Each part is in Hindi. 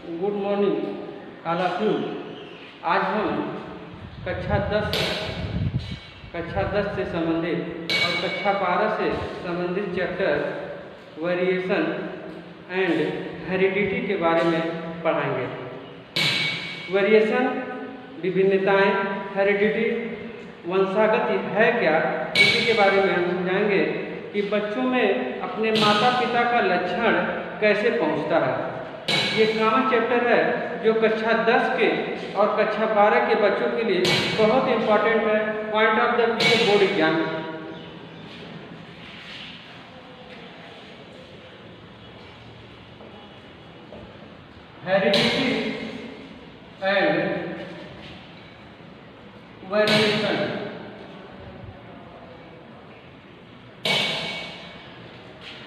Good morning all of you. आज हम कक्षा 10 से संबंधित और कक्षा 12 से संबंधित चैप्टर वेरिएशन एंड हेरिडिटी के बारे में पढ़ाएंगे। वेरिएशन विभिन्नताएं, हेरिडिटी वंशागत है क्या, इसी के बारे में हम समझाएंगे कि बच्चों में अपने माता पिता का लक्षण कैसे पहुंचता है। ये कॉमन चैप्टर है जो कक्षा 10 के और कक्षा 12 के बच्चों के लिए बहुत इंपॉर्टेंट है। Point of the board exam. Heredity and variation.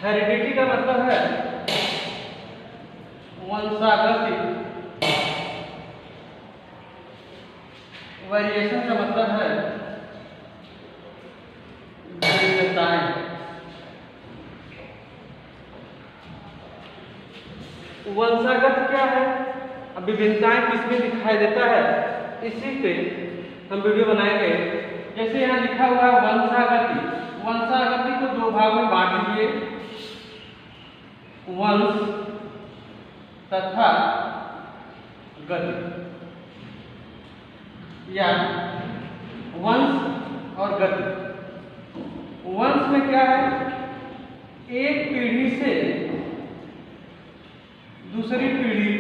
Heredity का मतलब है वंशागति, वेरिएशन का मतलब है विभिन्नताएं। वंशागत क्या है, अब विभिन्नताएं किसमें दिखाई देता है, इसी पे हम वीडियो बनाएंगे। जैसे यहाँ लिखा हुआ है वंशागति। वंशागति को दो भाग में बांट दीजिए, वंश तथा गति, या वंश और गति। वंश में क्या है, एक पीढ़ी से दूसरी पीढ़ी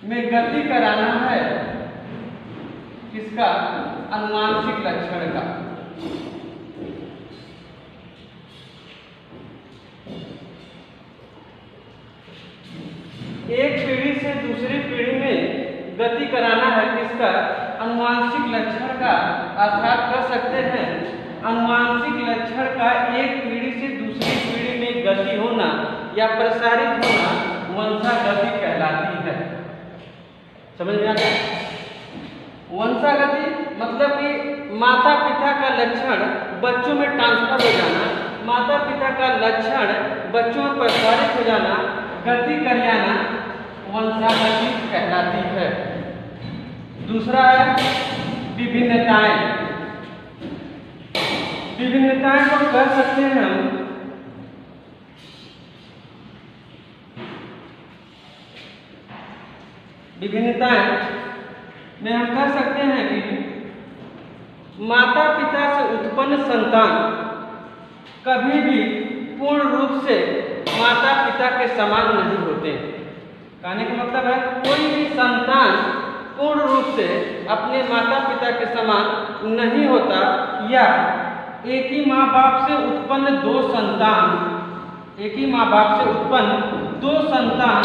में गति कराना है किसका, अनुवांशिक लक्षण का। एक पीढ़ी से दूसरी पीढ़ी में गति कराना है किसका, अनुवांशिक लक्षण का। अर्थात कर सकते हैं अनुवांशिक लक्षण का एक पीढ़ी से दूसरी पीढ़ी में गति होना या प्रसारित होना वंशागति कहलाती है। समझ में आ गया। वंशागति मतलब कि माता पिता का लक्षण बच्चों में ट्रांसफर हो जाना, माता पिता का लक्षण बच्चों में प्रसारित हो जाना, गति कर जाना वंशागति कहलाती है। दूसरा है विभिन्नताएं। विभिन्नताएं को कह सकते हैं हम विभिन्नताएं में हम कह सकते हैं कि माता पिता से उत्पन्न संतान कभी भी पूर्ण रूप से माता पिता के समान नहीं होते। कहने का मतलब है कोई भी संतान पूर्ण रूप से अपने माता पिता के समान नहीं होता, या एक ही माँ बाप से उत्पन्न दो संतान, एक ही माँ बाप से उत्पन्न दो संतान,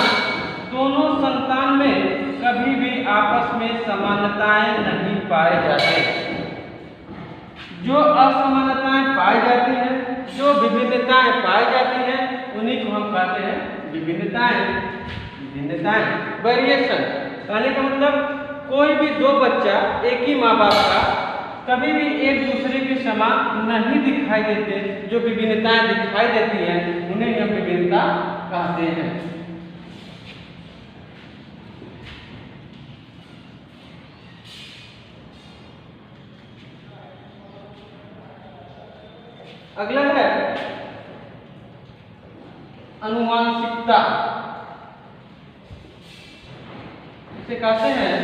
दोनों संतान में कभी भी आपस में समानताएं नहीं पाए जाते। जो असमानताएं पाई जाती हैं, जो विभिन्नताएं पाई जाती हैं, उन्हीं को हम कहते हैं विभिन्नताएं। विभिन्नताएं वेरिएशन कहने का मतलब कोई भी दो बच्चा एक ही माँ बाप का कभी भी एक दूसरे के समान नहीं दिखाई देते। जो विभिन्नताएं दिखाई देती हैं उन्हें हम विभिन्नता कहते हैं। अगला है अनुवांशिकता। इसे कहते हैं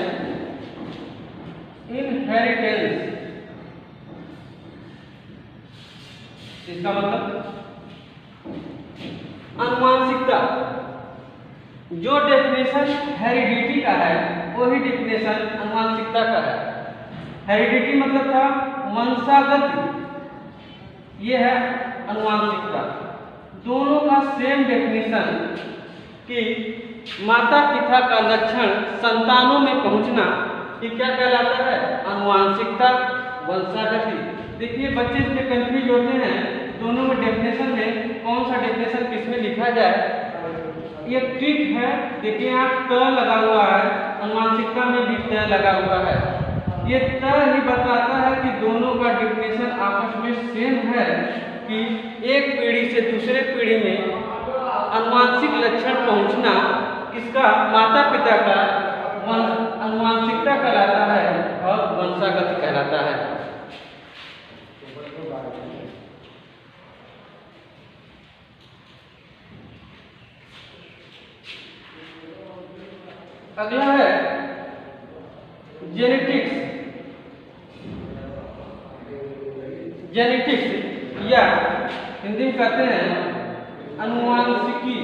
इनहेरिटेंस। इसका मतलब अनुवांशिकता। जो डेफिनेशन हेरिडिटी का है वही डेफिनेशन अनुवांशिकता का है। हेरिडिटी मतलब था वंशागति, ये है अनुवांशिकता। दोनों का सेम डेफिनेशन कि माता पिता का लक्षण संतानों में पहुंचना, ये क्या कहलाता है, अनुवांशिकता, वंशागति। देखिए बच्चे इसमें कंफ्यूज होते हैं दोनों में डेफिनेशन में कौन सा डेफिनेशन किसमें लिखा जाए। ये ट्रिक है। देखिए यहाँ त लगा हुआ है, अनुवांशिकता में भी त लगा हुआ है। ये त ही बताता है कि दोनों का डेफिनेशन आपस में सेम है कि एक पीढ़ी से दूसरे पीढ़ी में अनुवांशिक लक्षण पहुंचना इसका माता पिता का अनुवांशिकता कहलाता है और वंशागति कहलाता है। अगला है जेनेटिक्स। जेनेटिक्स या हिंदी में कहते हैं अनुवांशिकी।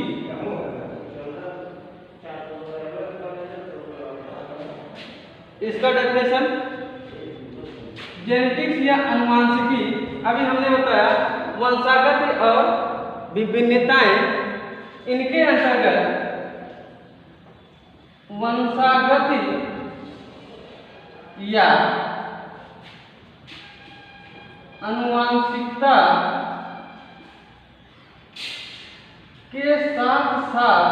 इसका डेफिनेशन, जेनेटिक्स या अनुवांशिकी, अभी हमने बताया वंशागत और विभिन्नताएं, इनके अंतर्गत वंशागति या अनुवांशिकता के साथ साथ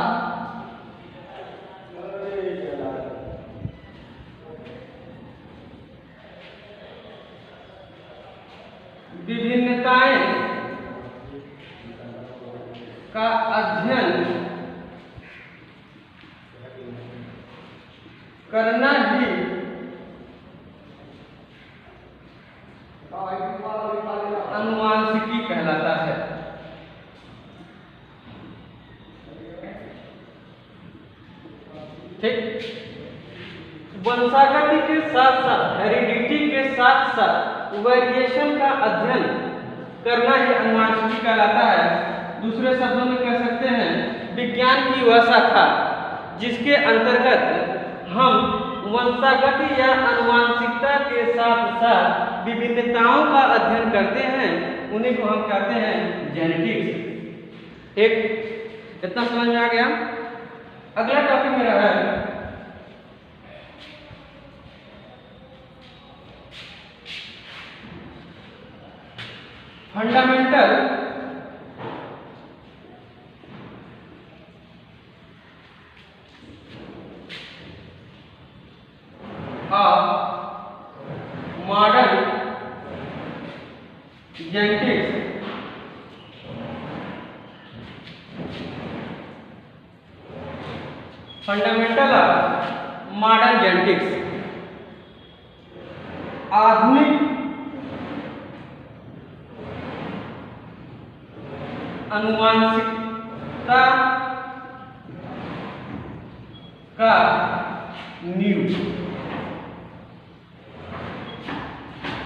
विभिन्नताएं का अध्ययन करना ही अनुवांशिकी कहलाता है। ठीक, वंशागति के साथ साथ, हेरिडिटी के साथ साथ वेरिएशन का अध्ययन करना ही अनुवांशिकी कहलाता है। दूसरे शब्दों में कह सकते हैं विज्ञान की वह शाखा जिसके अंतर्गत हम वंशागति या अनुवांशिकता के साथ साथ विभिन्नताओं का अध्ययन करते हैं, उन्हीं को हम कहते हैं जेनेटिक्स। ठीक, इतना समझ में आ गया। अगला टॉपिक मेरा है fundamental modern genetics. Fundamental of modern genetics, आधुनिक अनुवांशिकता का नींव।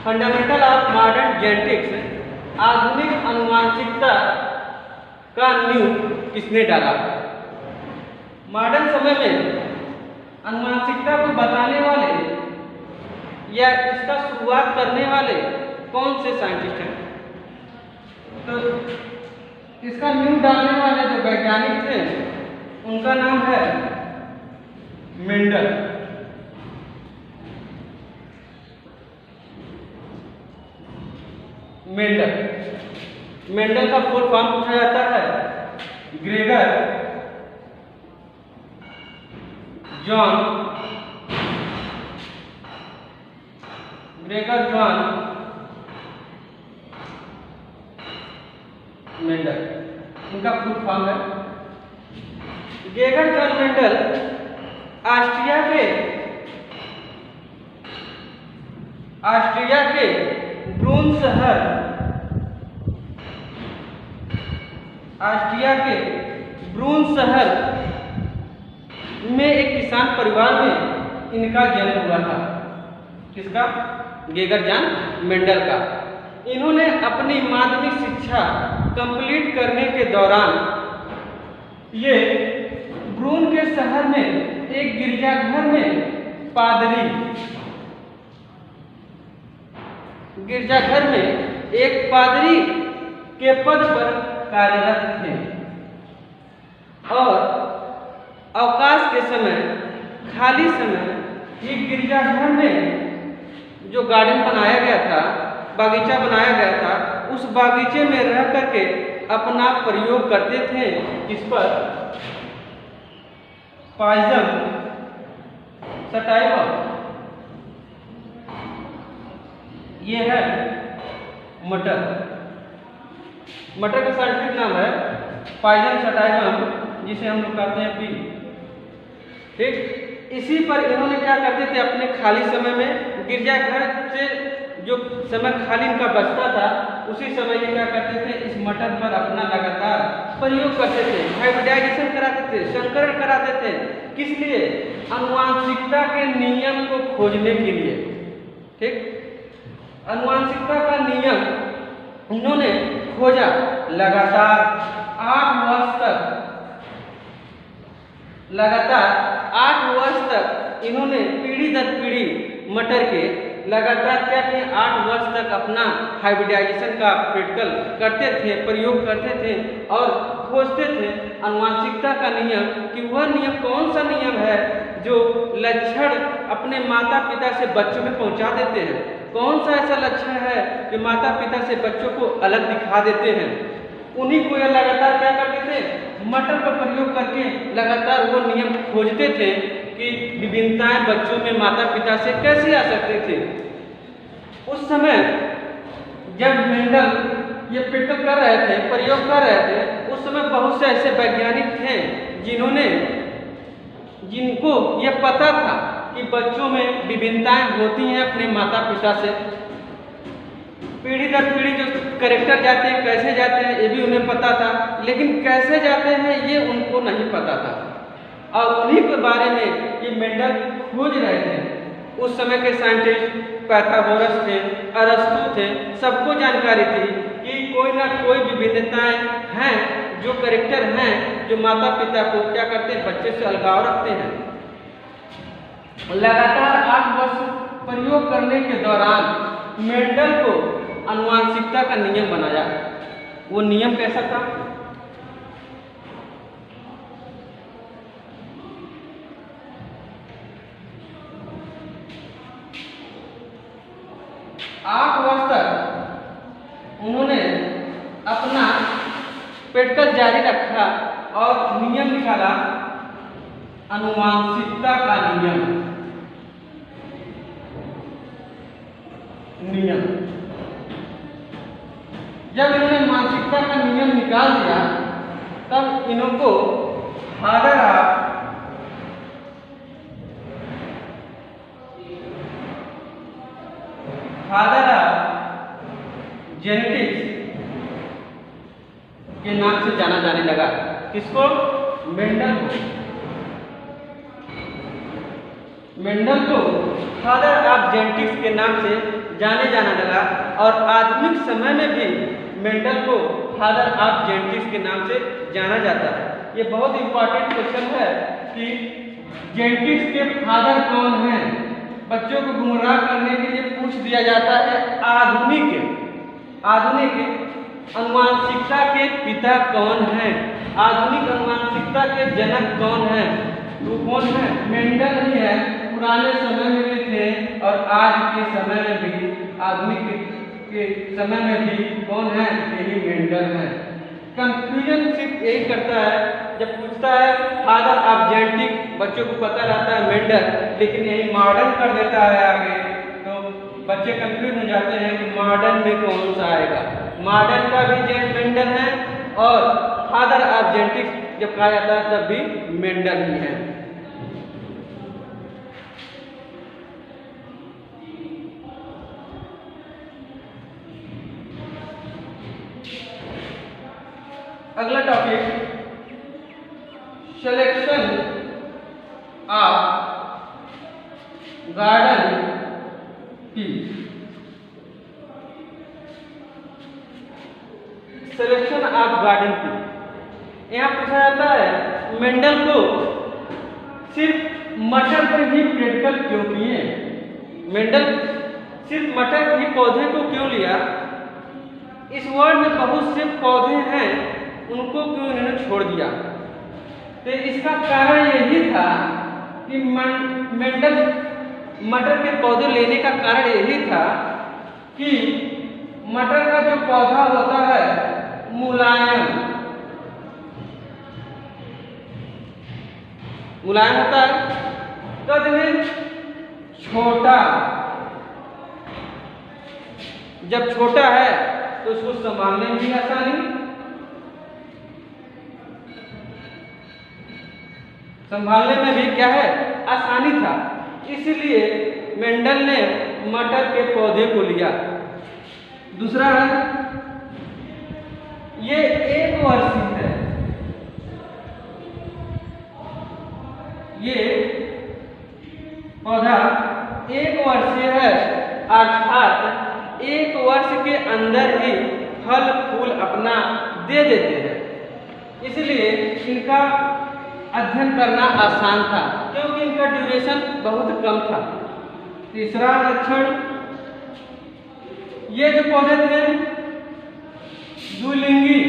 फंडामेंटल ऑफ मॉडर्न जेनेटिक्स, आधुनिक अनुवांशिकता का नींव किसने डाला? मॉडर्न समय में अनुवांशिकता को बताने वाले या इसका शुरुआत करने वाले कौन से साइंटिस्ट हैं? तो इसका नींव डालने वाले जो वैज्ञानिक थे उनका नाम है मेंडल। मेंडल का फुल फॉर्म पूछा जाता है ग्रेगर जॉन मेंडल, इनका फुल फॉर्म है। ग्रेगर जॉन मेंडल ऑस्ट्रिया के ब्रून शहर में एक किसान परिवार में इनका जन्म हुआ था। किसका? ग्रेगर जॉन मेंडल का। इन्होंने अपनी माध्यमिक शिक्षा कंप्लीट करने के दौरान ये ब्रून के शहर में एक गिरजाघर में पादरी के पद पर कार्यरत थे और अवकाश के समय, खाली समय, ये गिरजाघर में जो गार्डन बनाया गया था, बागीचा बनाया गया था, उस बागीचे में रह करके अपना प्रयोग करते थे। इस पर पाइजम सटाइवा, ये है मटर का साइंटिफिक नाम है पाइजम सटाइवम, जिसे हम लोग कहते हैं पी। ठीक। इसी पर इन्होंने क्या करते थे, अपने खाली समय में गिरजाघर से जो समय खाली इनका बचता था उसी समय ये क्या करते थे, इस मटर पर अपना लगातार प्रयोग करते थे, हाइब्रिडाइजेशन कराते थे, संकरण कराते थे। किस लिए? आनुवांशिकता के नियम को खोजने के लिए। ठीक। आनुवांशिकता का नियम इन्होंने खोजा। लगातार 8 वर्ष तक, लगातार 8 वर्ष तक इन्होंने पीढ़ी दर पीढ़ी मटर के लगातार क्या किए, 8 वर्ष तक अपना हाइब्रिडाइजेशन का प्रैक्टिकल करते थे, प्रयोग करते थे और खोजते थे आनुवांशिकता का नियम, कि वह नियम कौन सा नियम है जो लक्षण अपने माता पिता से बच्चों में पहुंचा देते हैं। कौन सा ऐसा लक्षण है कि माता पिता से बच्चों को अलग दिखा देते हैं। उन्हीं को यह लगातार क्या करते थे, मटर का प्रयोग करके लगातार वो नियम खोजते थे कि विभिन्नताएं बच्चों में माता पिता से कैसे आ सकते थे। उस समय जब मेंडल ये प्रैक्टिकल कर रहे थे, प्रयोग कर रहे थे, उस समय बहुत से ऐसे वैज्ञानिक थे जिनको ये पता था कि बच्चों में विभिन्नताएं होती हैं अपने माता पिता से। पीढ़ी दर पीढ़ी जो कैरेक्टर जाते हैं, कैसे जाते हैं, ये भी उन्हें पता था, लेकिन कैसे जाते हैं ये उनको नहीं पता था। और उन्हीं के बारे में ये मेंडल खोज रहे थे। उस समय के साइंटिस्ट पाइथागोरस थे, अरस्तु थे, सबको जानकारी थी कि कोई ना कोई विभिन्नताएं हैं, जो कैरेक्टर हैं जो माता पिता को क्या करते हैं, बच्चे से अलगाव रखते हैं। लगातार 8 वर्ष प्रयोग करने के दौरान मेंडल को आनुवांशिकता का नियम बनाया। वो नियम कैसा था? आठ वर्ष तक उन्होंने अपना प्रैक्टिकल जारी रखा और नियम निकाला, आनुवांशिकता का नियम। जब इन्होंने मानसिकता का नियम निकाल दिया तब इनको फादर ऑफ जेनेटिक्स के नाम से जाना जाने लगा। किसको? मेंडल को। मेंडल को फादर ऑफ जेनेटिक्स के नाम से जाने जाना लगा और आधुनिक समय में भी मेंडल को फादर ऑफ जेनेटिक्स के नाम से जाना जाता है। ये बहुत इंपॉर्टेंट क्वेश्चन है कि जेनेटिक्स के फादर कौन हैं, बच्चों को गुमराह करने के लिए पूछ दिया जाता है। आधुनिक अनुवांशिकता के पिता कौन हैं, आधुनिक अनुवांशिकता के जनक कौन हैं? वो कौन है? मेंडल ही है। पुराने समय में भी थे और आज के समय में भी, आधुनिक के समय में भी कौन है? यही मेंडल है। कंफ्यूजन सिर्फ यही करता है जब पूछता है फादर ऑफ जेनेटिक्स, बच्चों को पता रहता है मेंडल, लेकिन यही मॉडर्न कर देता है आगे, तो बच्चे कंफ्यूज हो जाते हैं कि मॉडर्न में कौन सा आएगा। मॉडर्न का भी मेंडल है और फादर ऑफ जेनेटिक्स जब कहा जाता है तब भी मेंडल ही है। अगला topic selection of garden pea. Selection of garden pea यहाँ पूछा जाता है मेंडल को सिर्फ मटर पर ही प्रैक्टिकल क्यों किए? मेंडल सिर्फ मटर ही पौधे को क्यों लिया? इस वर्ल्ड में बहुत से पौधे हैं, उनको क्यों इन्होंने छोड़ दिया? तो इसका कारण यही था कि मेंडल मटर के पौधे लेने का कारण यही था कि मटर का जो पौधा होता है मुलायम होता है, कद में छोटा। जब छोटा है तो उसको संभालने में भी आसानी, संभालने में भी क्या है, आसानी था। इसलिए मेंडल ने मटर के पौधे को लिया। दूसरा है, ये एक वर्षीय है। ये पौधा एक वर्षीय है, अर्थात एक वर्ष के अंदर ही फल फूल अपना दे देते हैं। इसलिए इनका अध्ययन करना आसान था, क्योंकि इनका ड्यूरेशन बहुत कम था। तीसरा लक्षण, ये जो पौधे थे द्विलिंगी।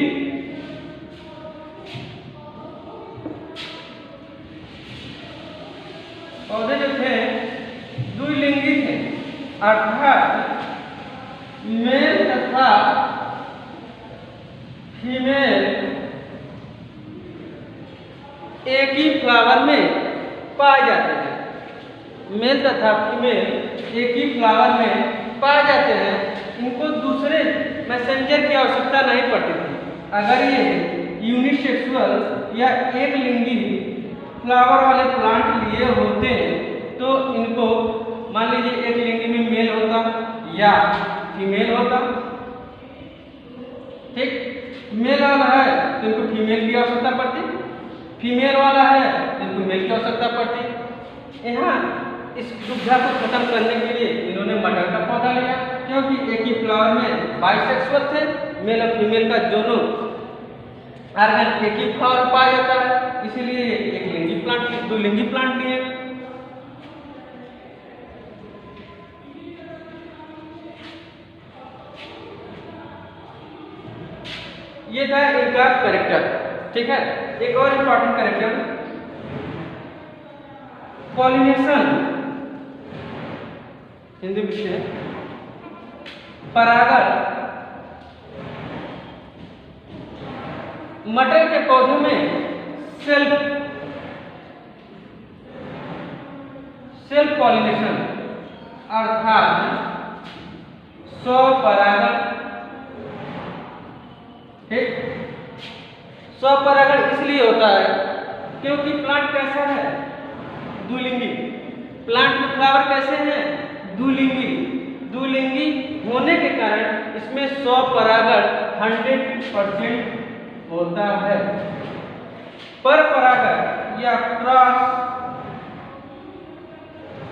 पौधे जो थे द्विलिंगी थे, अर्थात मेल तथा फीमेल एक ही फ्लावर में पाए जाते हैं। मेल तथा फीमेल एक ही फ्लावर में पाए जाते हैं। इनको दूसरे मैसेंजर की आवश्यकता नहीं पड़ती थी। अगर ये यूनिसेक्सुअल या एक लिंगी फ्लावर वाले प्लांट लिए होते तो इनको, मान लीजिए एक लिंगी में मेल होता या फीमेल होता, ठीक, मेल वाला है तो इनको फीमेल की आवश्यकता पड़ती, फीमेल वाला है तो इनको मेल की आवश्यकता पड़ती। यहाँ इस दुविधा को खत्म करने के लिए इन्होंने मटर का पौधा लिया, क्योंकि एक ही फ्लावर में बाइसेक्सुअल थे, मेल और फीमेल का दोनों ऑर्गन एक ही फ्लावर पाया जाता है। इसीलिए एक लिंगी प्लांट, दो लिंगी प्लांट लिए। ये था इनका कैरेक्टर, ठीक है। एक और इम्पोर्टेंट कैरेक्टर, पॉलिनेशन, हिंदी विषय परागण। मटर के पौधों में सेल्फ पॉलिनेशन अर्थात स्वपरागण, ठीक। स्वपरागण इसलिए होता है क्योंकि प्लांट कैसा है, द्विलिंगी। प्लांट में फ्लावर कैसे हैं, द्विलिंगी। द्विलिंगी होने के कारण इसमें स्वपरागण 100% होता है। पर परागण या क्रॉस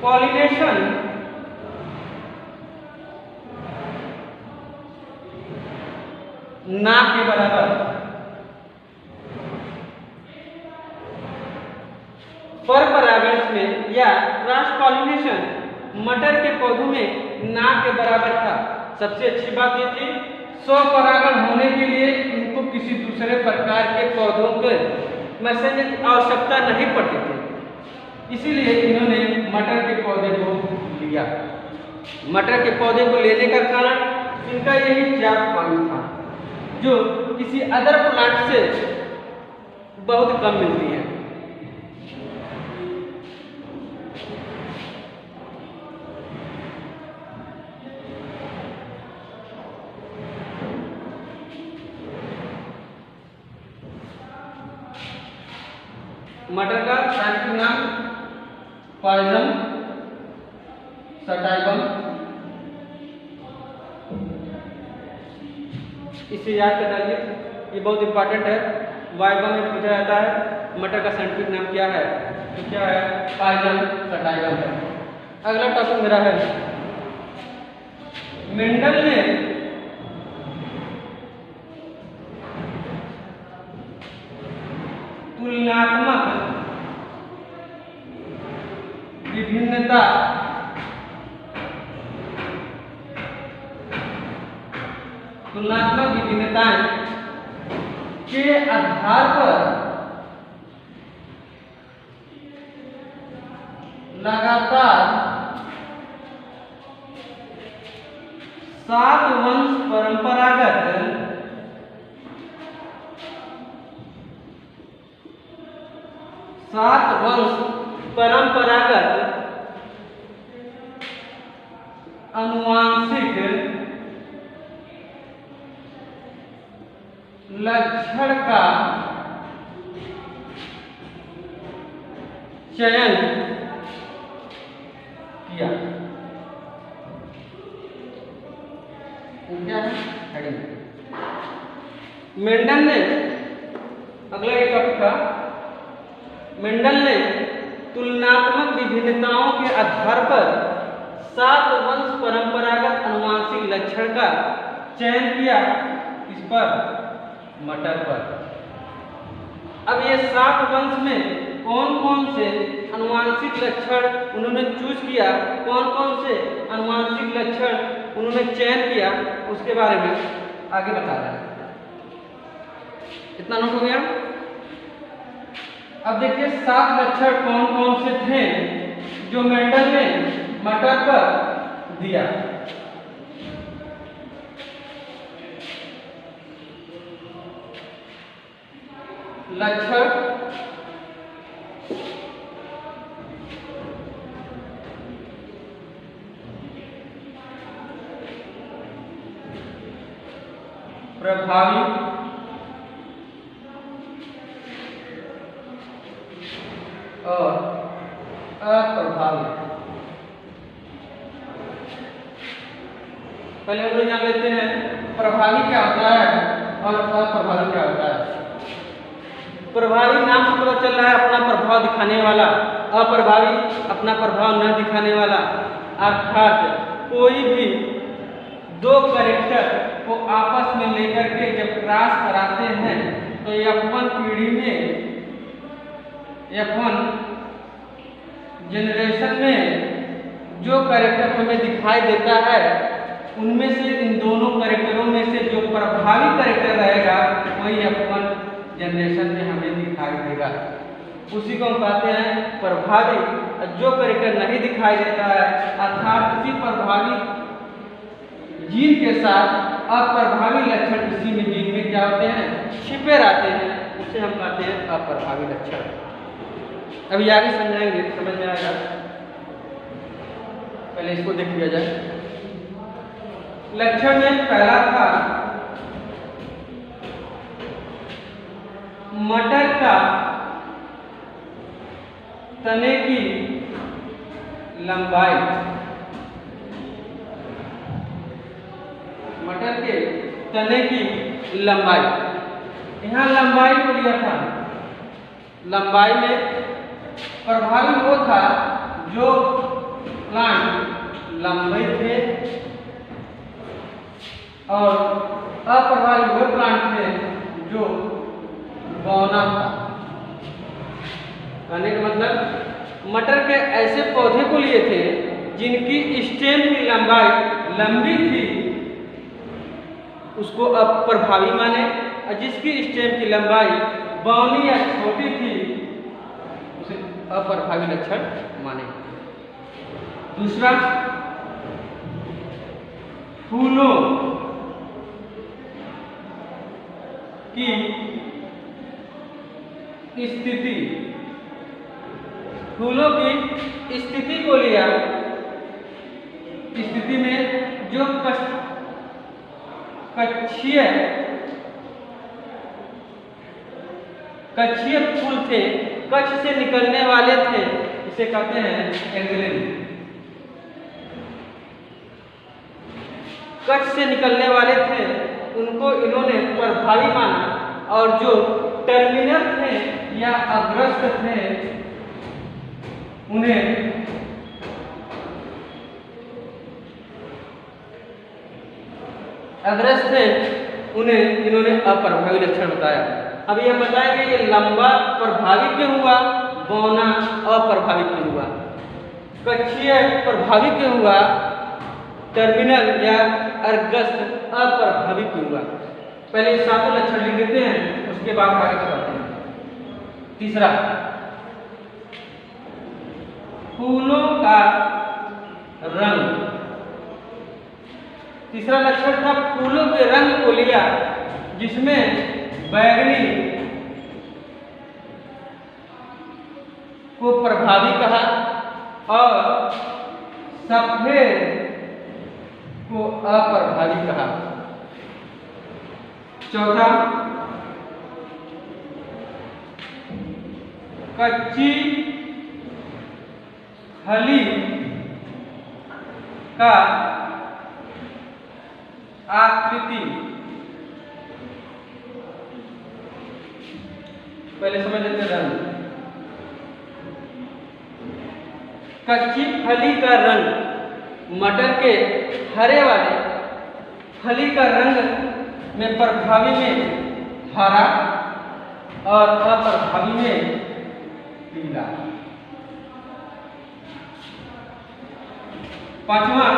पॉलिनेशन ना के बराबर। पर परागण में या क्रॉस पॉलिनेशन मटर के पौधों में ना के बराबर था। सबसे अच्छी बात ये थी, स्वपरागण होने के लिए इनको किसी दूसरे प्रकार के पौधों के मैसेंजर की आवश्यकता नहीं पड़ती थी। इसीलिए इन्होंने मटर के पौधे को लिया। मटर के पौधे को लेने का कारण इनका यही चार पॉइंट था, जो किसी अदर प्लांट से बहुत कम मिलती है। मटर का साइंटिफिक नाम पाइजम सटाइवम। इसे याद कर डालिए, ये बहुत इंपॉर्टेंट है। वाइवा में पूछा जाता है मटर का साइंटिफिक नाम क्या है, तो क्या है, पाइजम सटाइवम है। अगला टॉपिक मेरा है, मेंडल ने तुलनात्मक विभिन्नता विभिन्नताएं के आधार पर लगातार 7 वंश परंपरागत आनुवांशिक लक्षण का चयन किया। क्या है हेडिंग। मेंडल ने, अगला एक टॉपिक था, मेंडल ने तुलनात्मक विभिन्नताओं के आधार पर 7 वंश परंपरागत अनुवांशिक लक्षण का चयन किया। इस पर मटर पर। अब ये 7 वंश में कौन कौन से अनुवांशिक लक्षण उन्होंने चूज किया, कौन कौन से अनुवांशिक लक्षण उन्होंने चयन किया, उसके बारे में आगे बता रहे हैं। इतना नोट हो गया। अब देखिए 7 लक्षण कौन कौन से थे जो मेंडल ने मटर पर दिया। लक्षण प्रभावी और अप्रभावी। पहले हम लोग जान लेते हैं प्रभावी क्या होता है और अप्रभावी क्या होता है। प्रभावी नाम से पता चल रहा है अपना प्रभाव दिखाने वाला, अप्रभावी अपना प्रभाव न दिखाने वाला। अर्थात कोई भी 2 कैरेक्टर को आपस में लेकर के जब क्रॉस कराते हैं तो F1 पीढ़ी में, F1 जनरेशन में जो कैरेक्टर हमें दिखाई देता है उनमें से, इन दोनों कैरेक्टरों में से जो प्रभावी कैरेक्टर रहेगा वही F1 जनरेशन में हमें दिखाई देगा। उसी को हम कहते हैं प्रभावी। जो कैरेक्टर नहीं दिखाई देता है अर्थात उसी प्रभावी जीन के साथ अप्रभावी लक्षण इसी में जीन में क्या होते हैं, छिपे रहते हैं, उसे हम कहते हैं अप्रभावी लक्षण। अभी आगे समझाएंगे, समझ में आएगा। पहले इसको देख लिया जाए। लक्षण में पहला था मटर का तने की लंबाई। मटर के तने की लंबाई, यहाँ लंबाई को लिया था। लंबाई में प्रभावी वो था जो प्लांट लंबे थे और अप्रभावी वो प्लांट थे जो बौना था। कहने का मतलब मटर के ऐसे पौधे को लिए थे जिनकी स्टेम की लंबाई लंबी थी उसको अप्रभावी माने, और जिसकी स्टेम की लंबाई बौनी या छोटी थी उसे अप्रभावी लक्षण माने। दूसरा, फूलों की स्थिति, फूलों की स्थिति को लिया। स्थिति में जो कक्षीय फूल थे, कक्ष से निकलने वाले थे, इसे कहते हैं एंग्लिन। कक्ष से निकलने वाले थे उनको इन्होंने प्रभावी माना, और जो टर्मिनल थे या अग्रस्त थे उन्हें इन्होंने अप्रभावी लक्षण बताया। अब ये बताएंगे ये लंबा प्रभावी क्यों हुआ, बौना अप्रभावी क्यों हुआ, कक्षीय प्रभावी क्यों हुआ, टर्मिनल या अर्गस्त अप्रभावी क्यों हुआ। पहले 7 लक्षण लिख देते हैं, उसके बाद आगे बताते हैं। तीसरा, फूलों का रंग। तीसरा लक्षण था फूलों के रंग को लिया, जिसमें बैगनी को प्रभावी कहा और सफेद को अप्रभावी कहा। चौथा, कच्ची फली का आकृति, पहले समझ लेते रंग। कच्ची फली का रंग मटर के हरे वाले फली का रंग में प्रभावी में हरा और अप्रभावी में पीला। पांचवा,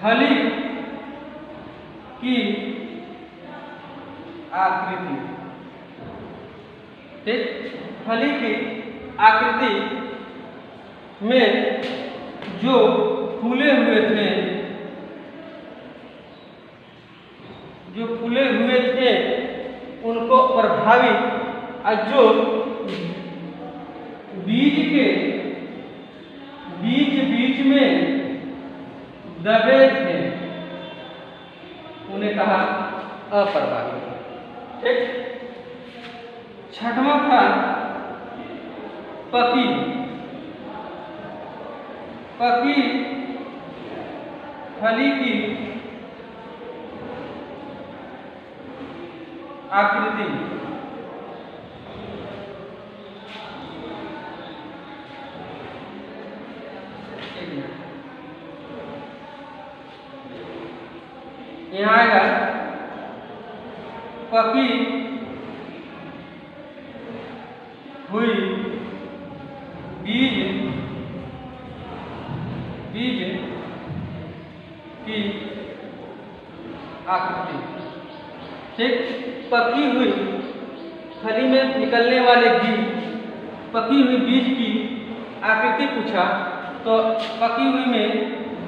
फली की आकृति, ठीक, फली की आकृति में जो फूले हुए थे, उनको प्रभावी और जो बीज के बीच में दबे थे उन्हें कहा अप्रभावी। ठीक। छठवां था पकी फली की आकृति, यहाँ आएगा पकी हुई बीज की आकृति। ठीक। पकी हुई फली में निकलने वाले बीज, पकी हुई बीज की आकृति पूछा तो पकी हुई में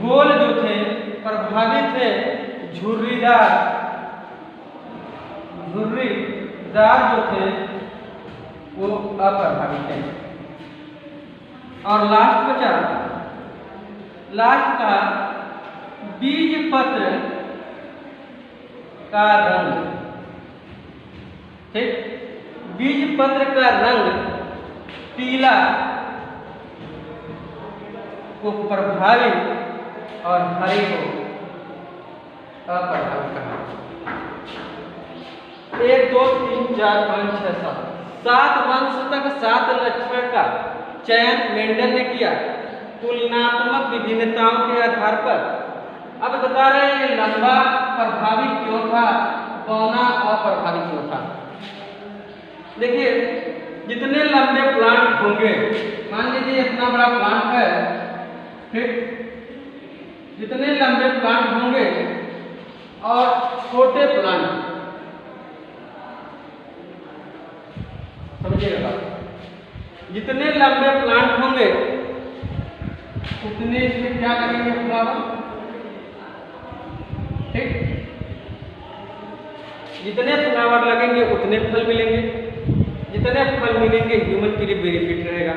गोल जो थे प्रभावी थे, झुर्रीदार जो थे वो अप्रभावी थे। और लास्ट बचा, लास्ट का बीज पत्र का रंग। ठीक। बीज पत्र का रंग पीला को प्रभावी और हरे को अप्रभावी कहा। 1 2 3 4 5 6 7 वंश तक 7 लक्षण का चयन मेंडल ने किया तुलनात्मक विभिन्नताओं के आधार पर। अब बता रहे हैं लंबा प्रभावी क्यों था, पौना अप्रभावी क्यों था। देखिए, जितने लंबे प्लांट होंगे, मान लीजिए इतना बड़ा प्लांट है, ठीक, जितने लंबे प्लांट होंगे और छोटे प्लांट, समझिएगा बात, जितने लंबे प्लांट होंगे उतने इसमें क्या लगेंगे फ्लावर। ठीक। जितने फ्लावर लगेंगे उतने फल मिलेंगे, जितने फल मिलेंगे ह्यूमन के लिए बेनिफिट रहेगा।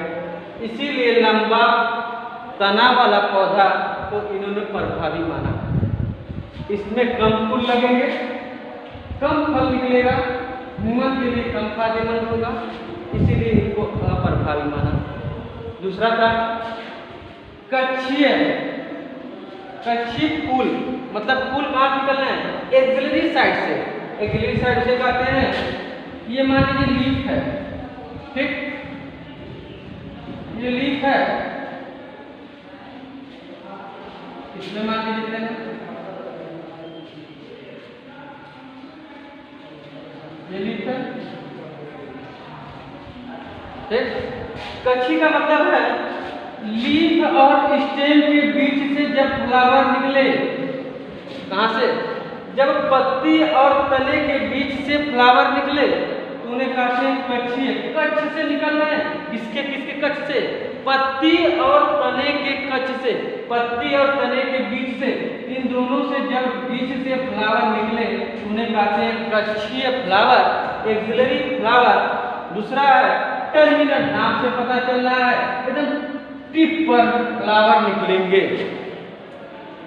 इसीलिए लंबा तना वाला पौधा को इन्होंने प्रभावी माना। इसमें कम फूल लगेंगे, कम फल निकलेगा, ह्यूमन के लिए कम फायदेमंद होगा, इसीलिए इनको अप्रभावी माना। दूसरा था कच्छी फूल, मतलब फूल कहाँ निकलना है, एक्सिलरी साइड से। एक्सिलरी साइड से कहते हैं, ये मान लीजिए लीफ है, ठीक, ये लीफ है, इसमें मान लीजिए ये लीफ है, ठीक। कच्छी का मतलब है लीफ और स्टेम के बीच से जब फ्लावर निकले, कहाँ से, जब पत्ती और तने के बीच से फ्लावर निकले तो उन्हें कहते हैं कच्छी है। कच्छ से निकलना है, किसके किसके कच्छ से, पत्ती और तने के कच्छ से, पत्ती और तने के बीच से, इन दोनों से जब बीच से फ्लावर निकले उन्हें कहते हैं कच्छीय फ्लावर, एक्सिलरी फ्लावर। दूसरा है टर्मिनल, नाम से पता चल रहा है एकदम टिप पर फ्लावर निकलेंगे,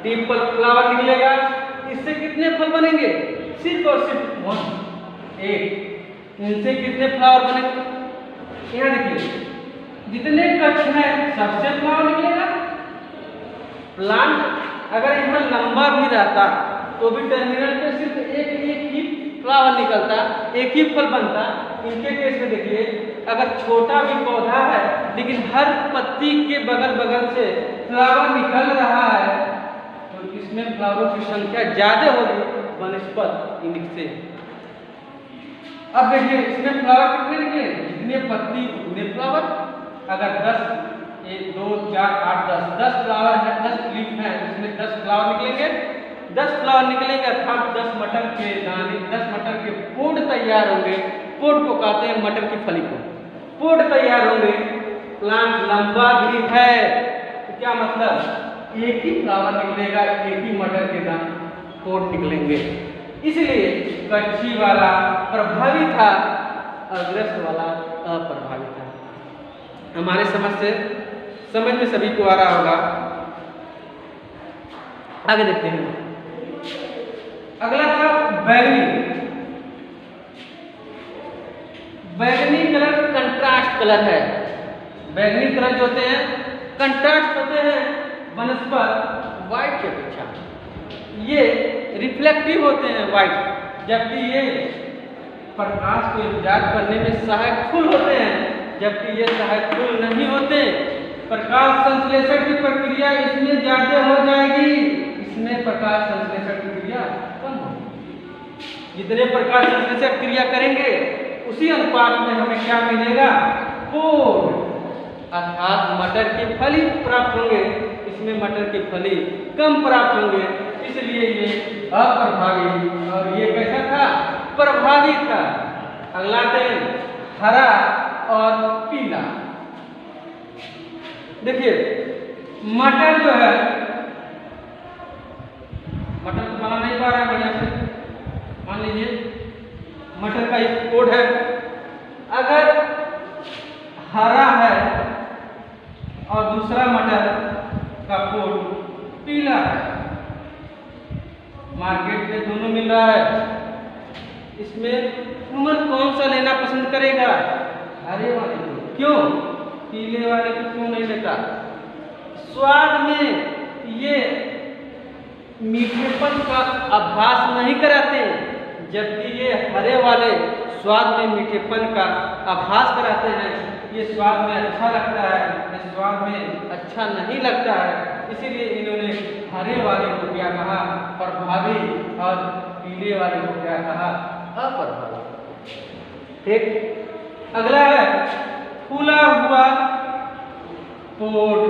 टिप पर फ्लावर निकलेगा, इससे कितने फल बनेंगे, सिर्फ और सिर्फ 1, इनसे कितने फ्लावर बने? यहाँ देखिए, जितने कक्ष हैं सबसे फ्लावर निकलेगा। प्लांट अगर इतना लंबा भी रहता तो भी टर्मिनल पे सिर्फ एक ही फ्लावर निकलता, एक ही फल बनता। इनके केस में देखिए, अगर छोटा भी पौधा है लेकिन हर पत्ती के बगल बगल से फ्लावर निकल रहा है तो इसमें फ्लावरों की संख्या ज्यादा होगी बनस्पत इनसे। अब देखिए, इसमें फ्लावर कितने निकले? जितने पत्ती उतने फ्लावर। अगर 10, 1, 2, 4, 8, 10 फ्लावर है, 10 लीफ है, इसमें 10 फ्लावर निकलेंगे। 10 फ्लावर निकलेंगे अर्थात 10 मटर के दाने, 10 मटर के पोड तैयार होंगे। पोड को कहते हैं मटर की फली को। पोड तैयार होंगे। प्लांट लंबा भी है तो क्या मतलब? एक ही फ्लावर निकलेगा, एक ही मटर के दाने पोड निकलेंगे। इसलिए कच्ची वाला प्रभावी था, अग्रस्त वाला अप्रभावी था। हमारे समझ में सभी को आ रहा होगा। आगे देखते हैं। अगला था बैगनी। बैगनी कलर कंट्रास्ट कलर है। बैगनी कलर जो होते हैं कंट्रास्ट होते हैं बनस्पत व्हाइट के अपेक्षा। ये रिफ्लेक्टिव होते हैं व्हाइट, जबकि ये प्रकाश को इब्जाद करने में सहायक फूल होते हैं, जबकि ये सहायक फूल नहीं होते। प्रकाश संश्लेषण की प्रक्रिया इसमें ज्यादा हो जाएगी, इसमें प्रकाश संश्लेषण की क्रिया कम होगी। जितने प्रकाश संश्लेषण क्रिया करेंगे उसी अनुपात में हमें क्या मिलेगा? पोड, अर्थात मटर की फली प्राप्त होंगे। इसमें मटर की फली कम प्राप्त होंगे, इसलिए ये अप्रभावी। और ये कैसा था? प्रभावी था। अगला थे हरा और पीला। देखिए, मटर जो है, मटर को बना नहीं पा रहा है बढ़िया से। मान लीजिए मटर का एक पोड है, अगर हरा है और दूसरा मटर का पोड पीला है, मार्केट में दोनों मिल रहा है, इसमें तुम कौन सा लेना पसंद करेगा? हरे वाले को। क्यों? पीले वाले को क्यों नहीं लेता? स्वाद में ये मीठेपन का आभास नहीं कराते, जबकि ये हरे वाले स्वाद में मीठेपन का आभास कराते हैं। ये स्वाद में अच्छा लगता है, ये स्वाद में अच्छा नहीं लगता है, इसीलिए इन्होंने हरे वाले को क्या कहा? प्रभावी, और पीले वाले को क्या कहा? अप्रभावी। ठीक। अगला है फूला हुआ पोड,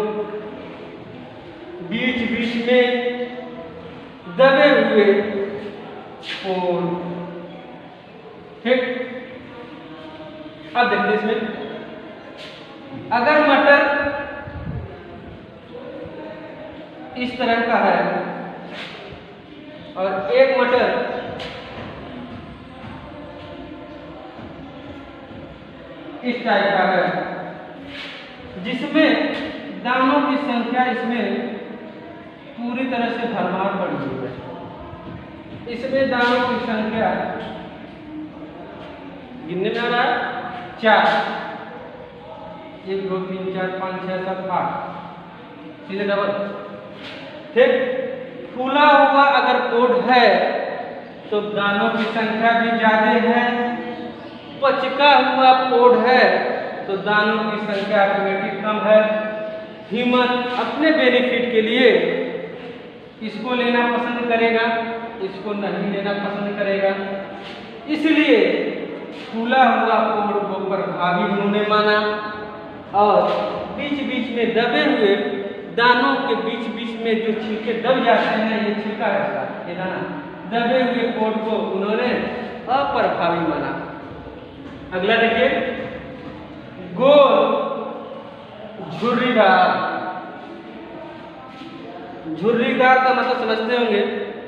बीच बीच में दबे हुए पोड। ठीक। अब देखते इसमें, अगर मटर इस तरह का है और एक मटर इस टाइप का है, जिसमें दानों की संख्या इसमें पूरी तरह से भरमार पड़ी हुई है। इसमें दानों की संख्या गिनने में आ रहा है 4, 1, 2, 3, 4, 5, 6, 7, 8, सीधे डबल। ठीक। फूला हुआ अगर पोड है तो दानों की संख्या भी ज्यादा है। पचका हुआ पोड है तो दानों की संख्या ऑटोमेटिक कम है। ह्यूमन अपने बेनिफिट के लिए इसको लेना पसंद करेगा, इसको नहीं लेना पसंद करेगा। इसलिए फूला हुआ पोड को प्रभावी उन्होंने माना, और बीच बीच में दबे हुए दानों के बीच बीच में जो छिलके दब जाते हैं, ये छिलका है, ये दाना, दबे हुए पोड को उन्होंने अप्रभावी माना। अगला देखिए, गोल झुर्रीदार। झुर्रीदार का मतलब समझते होंगे,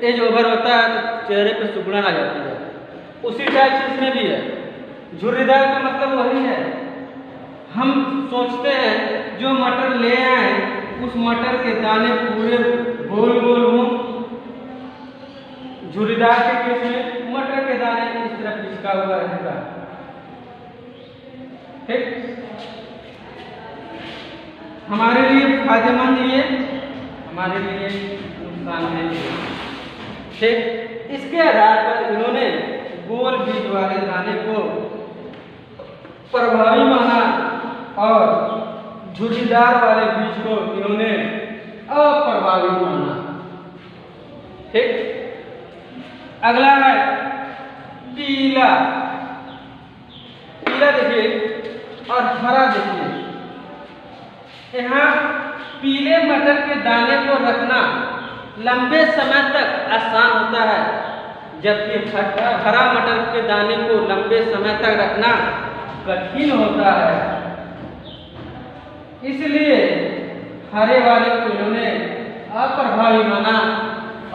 एज ओवर होता है तो चेहरे पे सुगड़न आ जाती है, उसी टाइप से इसमें भी है। झुर्रीदार का मतलब वही है, हम सोचते हैं जो मटर ले आए उस मटर के दाने पूरे गोल गोल हों। झुर्रीदार के केस में मटर के दाने इस तरह पिचका हुआ रहेगा, ठीक, हमारे लिए फायदेमंद, ये हमारे लिए नुकसानदेह। ठीक, इसके आधार पर इन्होंने गोल बीज वाले दाने को प्रभावी माना और झुर्रीदार वाले बीज को इन्होंने अप्रभावी माना। ठीक, अगला है पीला। पीला देखिए और हरा देखिए। यहाँ पीले मटर के दाने को रखना लंबे समय तक आसान होता है, जबकि हरा मटर के दाने को लंबे समय तक रखना कठिन होता है। इसलिए हरे वाले को इन्होंने अप्रभावी माना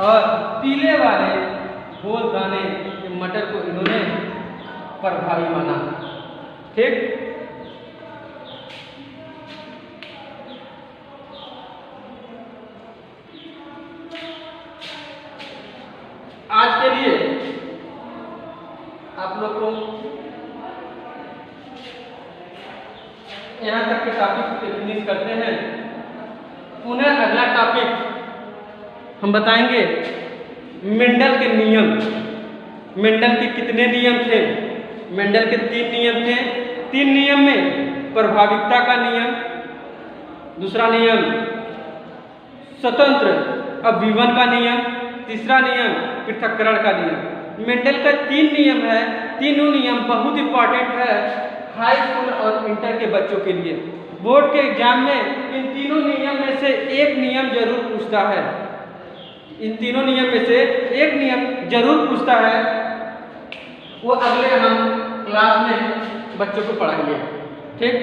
और पीले वाले गोल दाने के मटर को इन्होंने प्रभावी माना। ठीक, आज के लिए आप लोग को यहाँ तक के टॉपिक को फिनिश करते हैं। पुनः अगला टॉपिक हम बताएंगे मेंडल के नियम। मेंडल के कितने नियम थे? मेंडल के 3 नियम थे। 3 नियम में प्रभाविकता का नियम, दूसरा नियम स्वतंत्र अभिवन का नियम, तीसरा नियम पृथक्करण का नियम। मेंडल का 3 नियम है। तीनों नियम बहुत इंपॉर्टेंट है हाई स्कूल और इंटर के बच्चों के लिए। बोर्ड के एग्जाम में इन तीनों नियम में से एक नियम जरूर पूछता है। इन तीनों नियम में से एक नियम जरूर पूछता है, वो अगले हम क्लास में बच्चों को पढ़ाएंगे। ठीक।